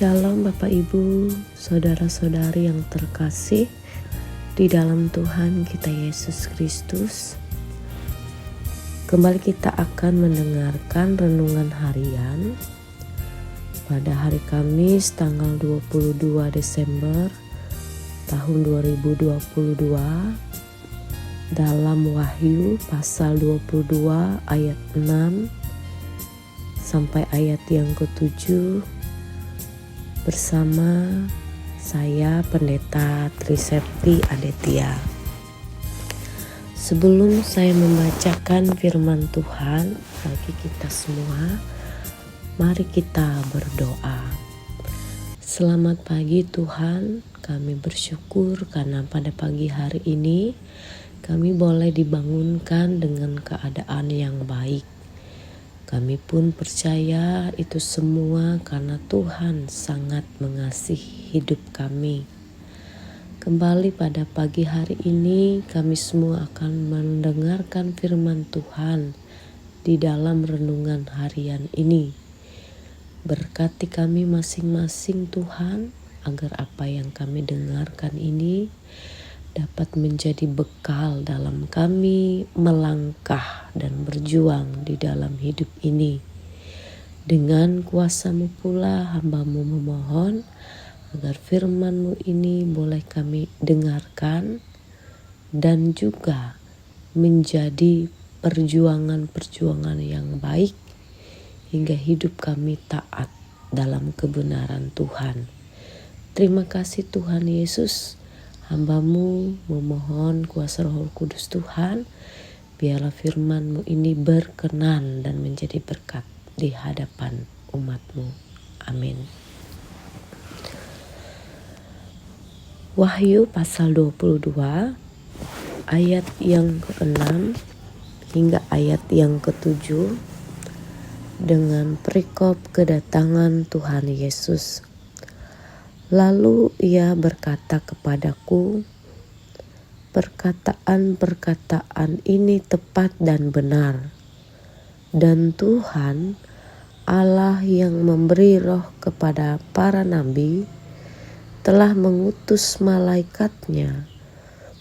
Shalom Bapak Ibu, saudara-saudari yang terkasih di dalam Tuhan kita Yesus Kristus. Kembali kita akan mendengarkan renungan harian pada hari Kamis tanggal 22 Desember tahun 2022 dalam Wahyu pasal 22 ayat 6 sampai ayat yang ke-7 bersama saya Pendeta Trisepti Aditya. Sebelum saya membacakan firman Tuhan bagi kita semua, mari kita berdoa. Selamat pagi Tuhan, kami bersyukur karena pada pagi hari ini kami boleh dibangunkan dengan keadaan yang baik. Kami pun percaya itu semua karena Tuhan sangat mengasihi hidup kami. Kembali pada pagi hari ini kami semua akan mendengarkan firman Tuhan di dalam renungan harian ini. Berkati kami masing-masing Tuhan agar apa yang kami dengarkan ini dapat menjadi bekal dalam kami melangkah dan berjuang di dalam hidup ini. Dengan kuasa-Mu pula hamba-Mu memohon agar firman-Mu ini boleh kami dengarkan dan juga menjadi perjuangan-perjuangan yang baik hingga hidup kami taat dalam kebenaran Tuhan. Terima kasih Tuhan Yesus. Hamba-Mu memohon kuasa Roh Kudus Tuhan, biarlah firman-Mu ini berkenan dan menjadi berkat di hadapan umat-Mu. Amin. Wahyu pasal 22 ayat yang ke-6 hingga ayat yang ke-7 dengan perikop kedatangan Tuhan Yesus. Lalu ia berkata kepadaku, perkataan-perkataan ini tepat dan benar. Dan Tuhan, Allah yang memberi roh kepada para nabi, telah mengutus malaikatnya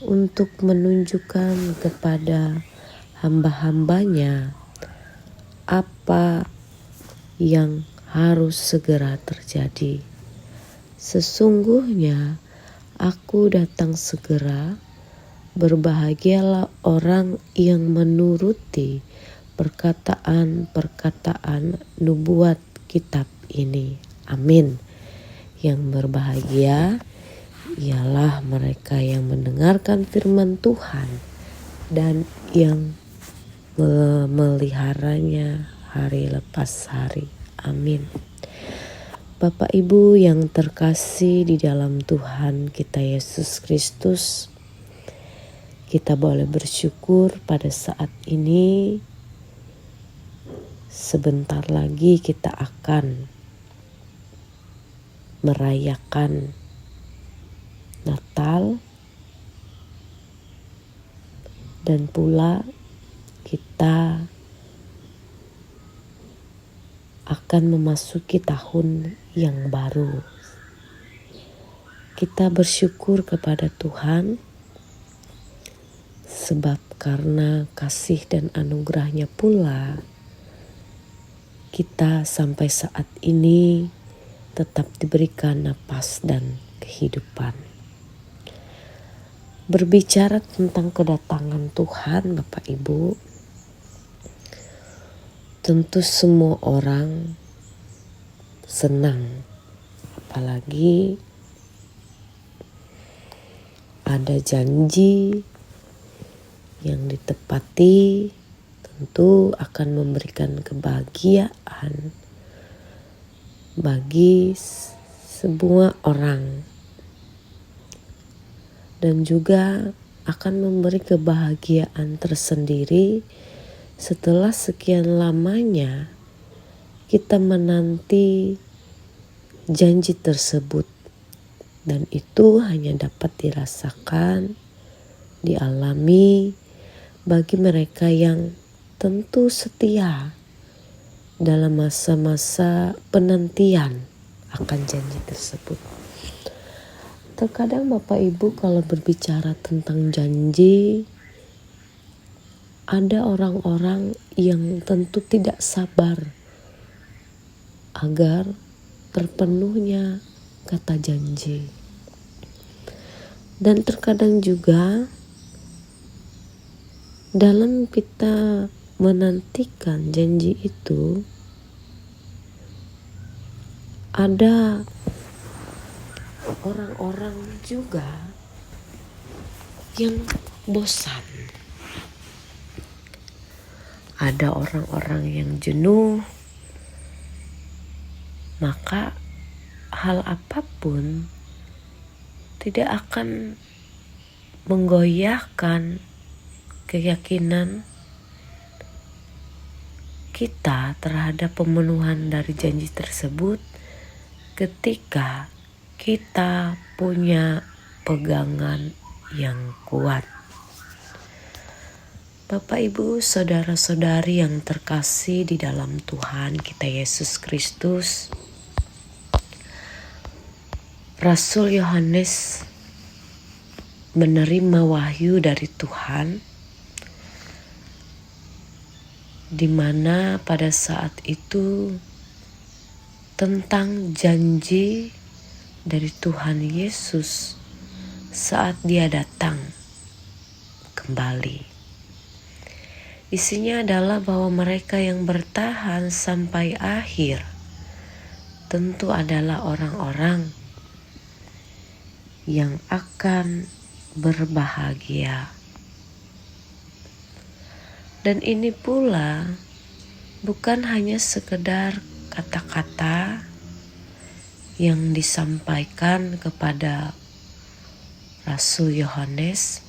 untuk menunjukkan kepada hamba-hambanya apa yang harus segera terjadi. Sesungguhnya aku datang segera, berbahagialah orang yang menuruti perkataan-perkataan nubuat kitab ini. Amin. Yang berbahagia ialah mereka yang mendengarkan firman Tuhan dan yang memeliharanya hari lepas hari. Amin. Bapak Ibu yang terkasih di dalam Tuhan kita Yesus Kristus, kita boleh bersyukur pada saat ini. Sebentar lagi kita akan merayakan Natal dan pula kita akan memasuki tahun yang baru. Kita bersyukur kepada Tuhan sebab karena kasih dan anugerahnya pula kita sampai saat ini tetap diberikan napas dan kehidupan. Berbicara tentang kedatangan Tuhan Bapak Ibu, tentu semua orang senang, apalagi ada janji yang ditepati tentu akan memberikan kebahagiaan bagi semua orang dan juga akan memberi kebahagiaan tersendiri setelah sekian lamanya kita menanti janji tersebut, dan itu hanya dapat dirasakan, dialami bagi mereka yang tentu setia dalam masa-masa penantian akan janji tersebut. Terkadang Bapak Ibu kalau berbicara tentang janji, ada orang-orang yang tentu tidak sabar agar terpenuhnya kata janji. Dan terkadang juga dalam kita menantikan janji itu, ada orang-orang juga yang bosan. Ada orang-orang yang jenuh, maka hal apapun tidak akan menggoyahkan keyakinan kita terhadap pemenuhan dari janji tersebut ketika kita punya pegangan yang kuat. Bapak, Ibu, saudara-saudari yang terkasih di dalam Tuhan kita Yesus Kristus, Rasul Yohanes menerima wahyu dari Tuhan, di mana pada saat itu tentang janji dari Tuhan Yesus saat Dia datang kembali. Isinya adalah bahwa mereka yang bertahan sampai akhir tentu adalah orang-orang yang akan berbahagia. Dan ini pula bukan hanya sekedar kata-kata yang disampaikan kepada Rasul Yohanes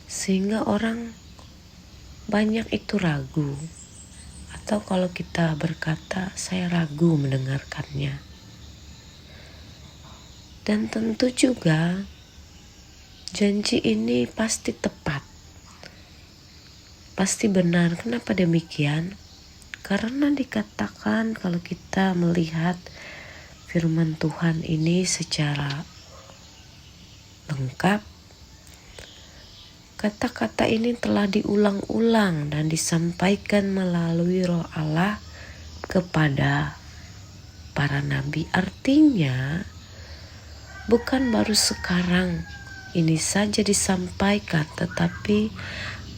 sehingga orang banyak itu ragu, atau kalau kita berkata saya ragu mendengarkannya. Dan tentu juga janji ini pasti tepat, pasti benar. Kenapa demikian? Karena dikatakan kalau kita melihat firman Tuhan ini secara lengkap, kata-kata ini telah diulang-ulang dan disampaikan melalui Roh Allah kepada para nabi. Artinya bukan baru sekarang ini saja disampaikan, tetapi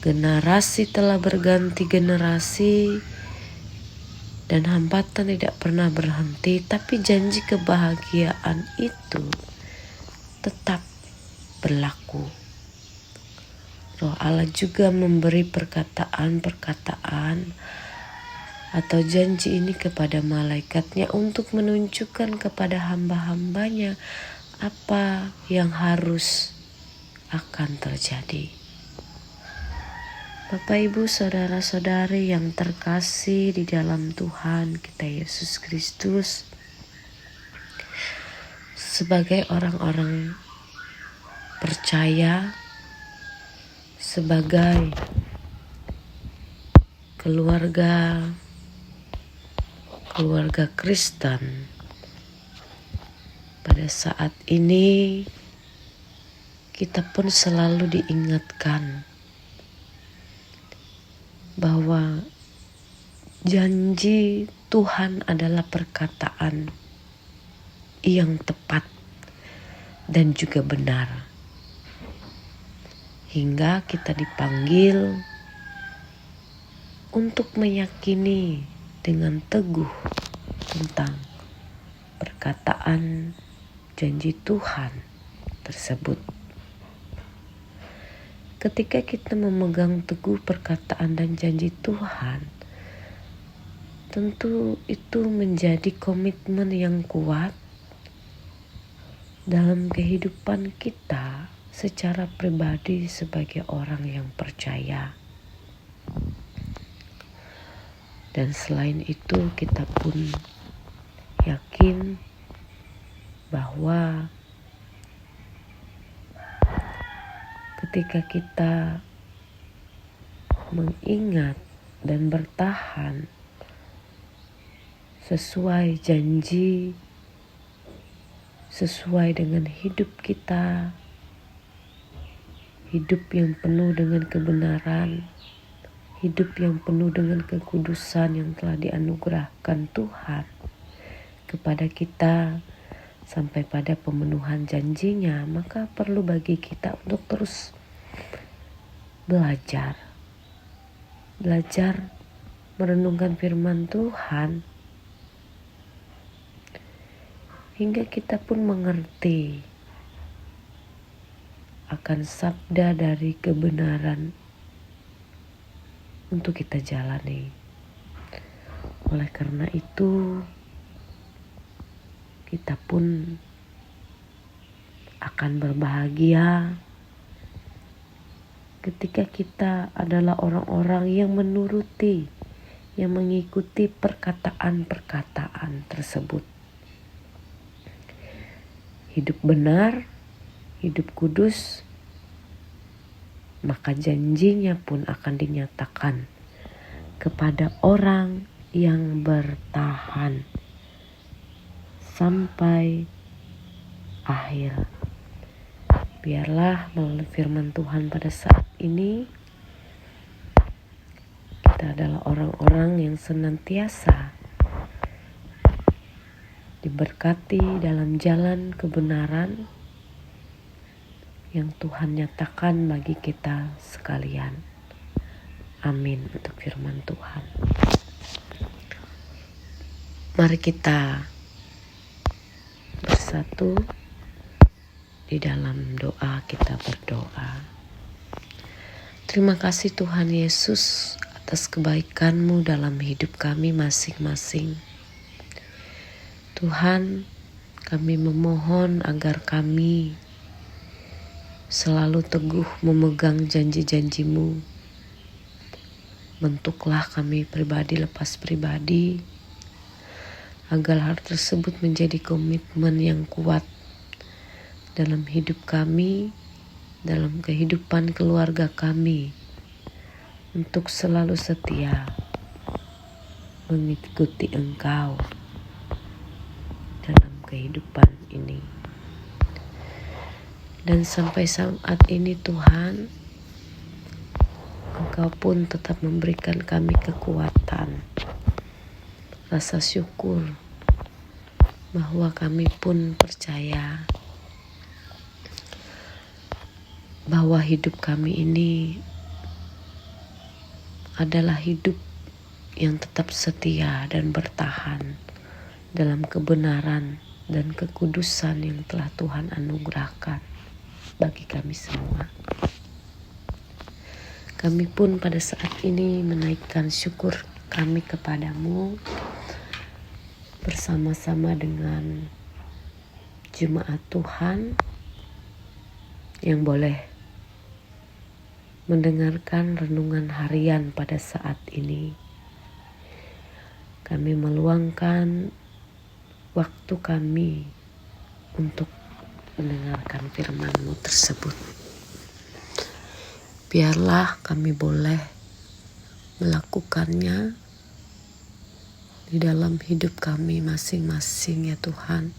generasi telah berganti generasi dan hambatan tidak pernah berhenti, tapi janji kebahagiaan itu tetap berlaku. Roh Allah juga memberi perkataan-perkataan atau janji ini kepada malaikatnya untuk menunjukkan kepada hamba-hambanya apa yang harus akan terjadi. Bapak, Ibu, saudara-saudari yang terkasih di dalam Tuhan kita Yesus Kristus, sebagai orang-orang percaya, sebagai keluarga Kristen, pada saat ini kita pun selalu diingatkan bahwa janji Tuhan adalah perkataan yang tepat dan juga benar. Hingga kita dipanggil untuk meyakini dengan teguh tentang perkataan janji Tuhan tersebut. Ketika kita memegang teguh perkataan dan janji Tuhan, tentu itu menjadi komitmen yang kuat dalam kehidupan kita secara pribadi sebagai orang yang percaya. Dan selain itu kita pun yakin bahwa ketika kita mengingat dan bertahan sesuai janji sesuai dengan hidup kita, hidup yang penuh dengan kebenaran, hidup yang penuh dengan kekudusan yang telah dianugerahkan Tuhan kepada kita sampai pada pemenuhan janjinya. Maka perlu bagi kita untuk terus belajar merenungkan firman Tuhan hingga kita pun mengerti akan sabda dari kebenaran untuk kita jalani. Oleh karena itu, kita pun akan berbahagia ketika kita adalah orang-orang yang menuruti, yang mengikuti perkataan-perkataan tersebut. Hidup benar, hidup kudus, maka janjinya pun akan dinyatakan kepada orang yang bertahan sampai akhir. Biarlah melalui firman Tuhan pada saat ini, kita adalah orang-orang yang senantiasa diberkati dalam jalan kebenaran yang Tuhan nyatakan bagi kita sekalian. Amin untuk firman Tuhan. Mari kita bersatu di dalam doa, kita berdoa. Terima kasih Tuhan Yesus atas kebaikan-Mu dalam hidup kami masing-masing. Tuhan, kami memohon agar kami selalu teguh memegang janji-janji-Mu. Bentuklah kami pribadi lepas pribadi, agar hal tersebut menjadi komitmen yang kuat dalam hidup kami, dalam kehidupan keluarga kami, untuk selalu setia mengikuti Engkau dalam kehidupan ini. Dan sampai saat ini Tuhan, Engkau pun tetap memberikan kami kekuatan, rasa syukur bahwa kami pun percaya bahwa hidup kami ini adalah hidup yang tetap setia dan bertahan dalam kebenaran dan kekudusan yang telah Tuhan anugerahkan bagi kami semua. Kami pun pada saat ini menaikkan syukur kami kepadamu bersama-sama dengan jemaat Tuhan yang boleh mendengarkan renungan harian pada saat ini. Kami meluangkan waktu kami untuk mendengarkan firman-Mu tersebut. Biarlah kami boleh melakukannya di dalam hidup kami masing-masing ya Tuhan.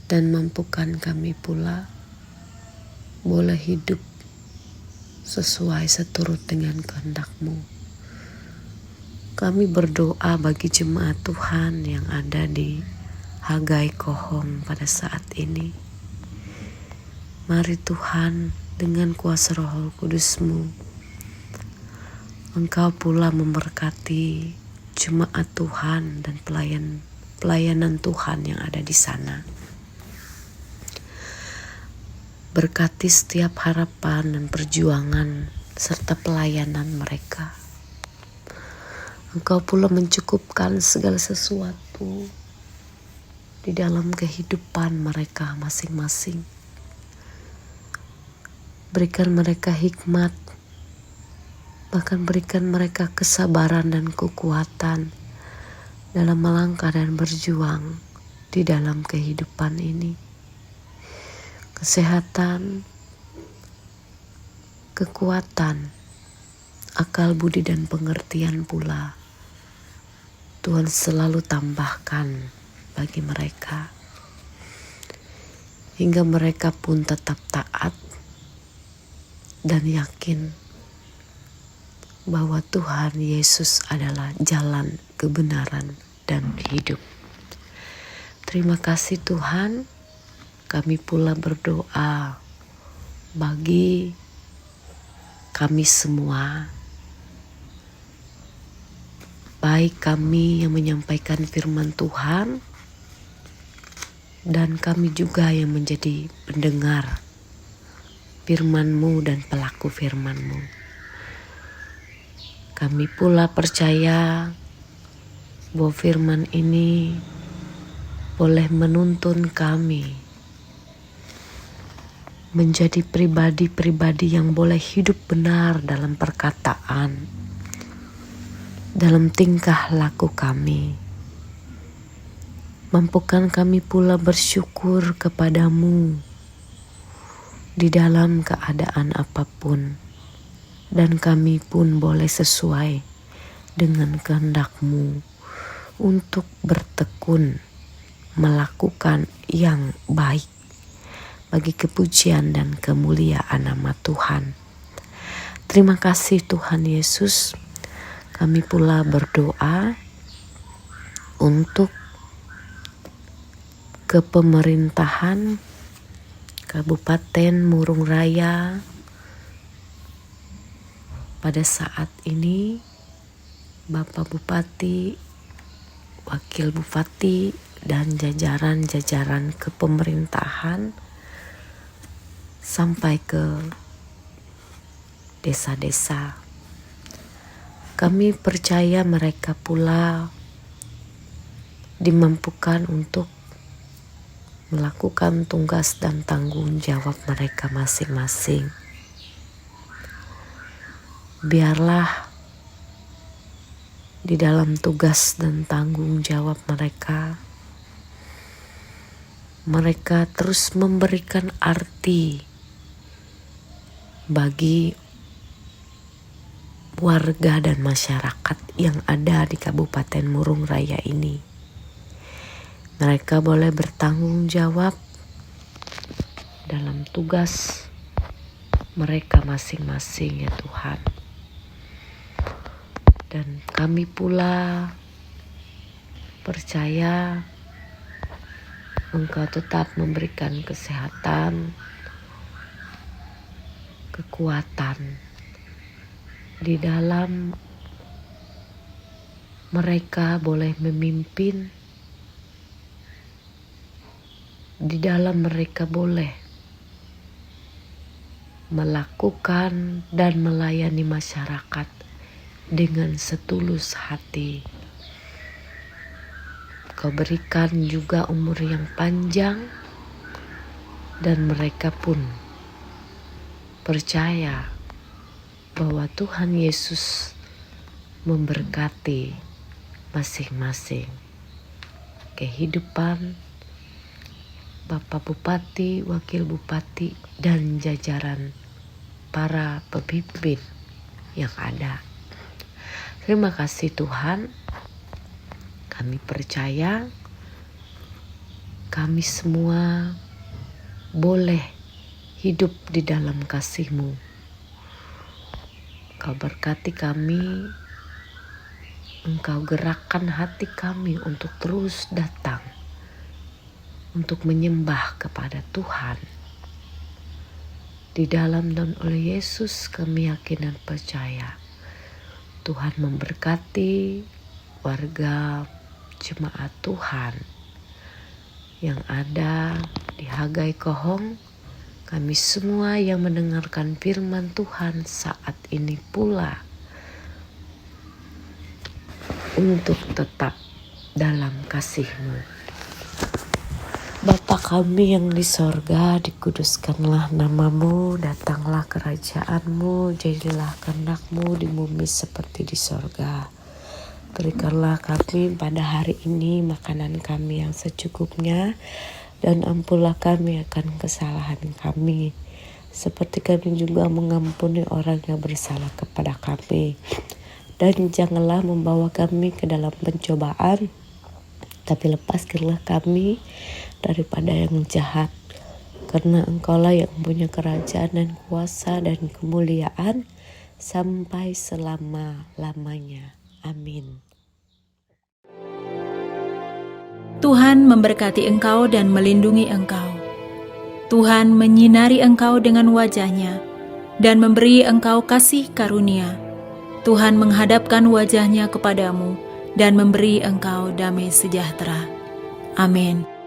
Dan mampukan kami pula boleh hidup sesuai seturut dengan kehendak-Mu. Kami berdoa bagi jemaat Tuhan yang ada di Hagai Kohong pada saat ini. Mari Tuhan, dengan kuasa Roh Kudus-Mu, Engkau pula memberkati jemaat Tuhan dan pelayanan Tuhan yang ada di sana. Berkati setiap harapan dan perjuangan serta pelayanan mereka. Engkau pula mencukupkan segala sesuatu di dalam kehidupan mereka masing-masing. Berikan mereka hikmat, bahkan berikan mereka kesabaran dan kekuatan dalam melangkah dan berjuang di dalam kehidupan ini. Kesehatan, kekuatan, akal budi dan pengertian pula Tuhan selalu tambahkan bagi mereka. hingga mereka pun tetap taat dan yakin bahwa Tuhan Yesus adalah jalan, kebenaran, dan hidup. Terima kasih Tuhan, kami pula berdoa bagi kami semua, baik kami yang menyampaikan firman Tuhan dan kami juga yang menjadi pendengar firman-Mu dan pelaku firman-Mu. Kami pula percaya bahwa firman ini boleh menuntun kami menjadi pribadi-pribadi yang boleh hidup benar dalam perkataan, dalam tingkah laku kami. Mampukan kami pula bersyukur kepadamu di dalam keadaan apapun, dan kami pun boleh sesuai dengan kehendak-Mu untuk bertekun melakukan yang baik bagi kepujian dan kemuliaan nama Tuhan. Terima kasih Tuhan Yesus. Kami pula berdoa untuk kepemerintahan Kabupaten Murung Raya pada saat ini, Bapak Bupati, Wakil Bupati, dan jajaran-jajaran kepemerintahan sampai ke desa-desa. Kami percaya mereka pula dimampukan untuk melakukan tugas dan tanggung jawab mereka masing-masing. Biarlah di dalam tugas dan tanggung jawab mereka terus memberikan arti bagi warga dan masyarakat yang ada di Kabupaten Murung Raya ini. Mereka boleh bertanggung jawab dalam tugas mereka masing-masing ya Tuhan. Dan kami pula percaya Engkau tetap memberikan kesehatan, kekuatan di dalam mereka boleh memimpin, di dalam mereka boleh melakukan dan melayani masyarakat dengan setulus hati. Kau berikan juga umur yang panjang dan mereka pun percaya bahwa Tuhan Yesus memberkati masing-masing kehidupan Bapak Bupati, Wakil Bupati, dan jajaran para pemimpin yang ada. Terima kasih Tuhan. Kami percaya kami semua boleh hidup di dalam kasih-Mu. Kau berkati kami, Engkau gerakkan hati kami untuk terus datang, untuk menyembah kepada Tuhan. Di dalam dan oleh Yesus kami yakin dan percaya Tuhan memberkati warga jemaat Tuhan yang ada di Hagai Kohong, kami semua yang mendengarkan firman Tuhan saat ini pula untuk tetap dalam kasih-Mu. Bapa kami yang di sorga, dikuduskanlah nama-Mu, datanglah kerajaan-Mu, jadilah kehendak-Mu di bumi seperti di sorga. Berikanlah kami pada hari ini makanan kami yang secukupnya, dan ampunlah kami akan kesalahan kami, seperti kami juga mengampuni orang yang bersalah kepada kami. Dan janganlah membawa kami ke dalam pencobaan, tapi lepaskanlah kami daripada yang jahat. karena Engkaulah yang punya kerajaan dan kuasa dan kemuliaan sampai selama-lamanya. Amin. Tuhan memberkati engkau dan melindungi engkau. Tuhan menyinari engkau dengan wajah-Nya dan memberi engkau kasih karunia. Tuhan menghadapkan wajah-Nya kepadamu dan memberi engkau damai sejahtera. Amin.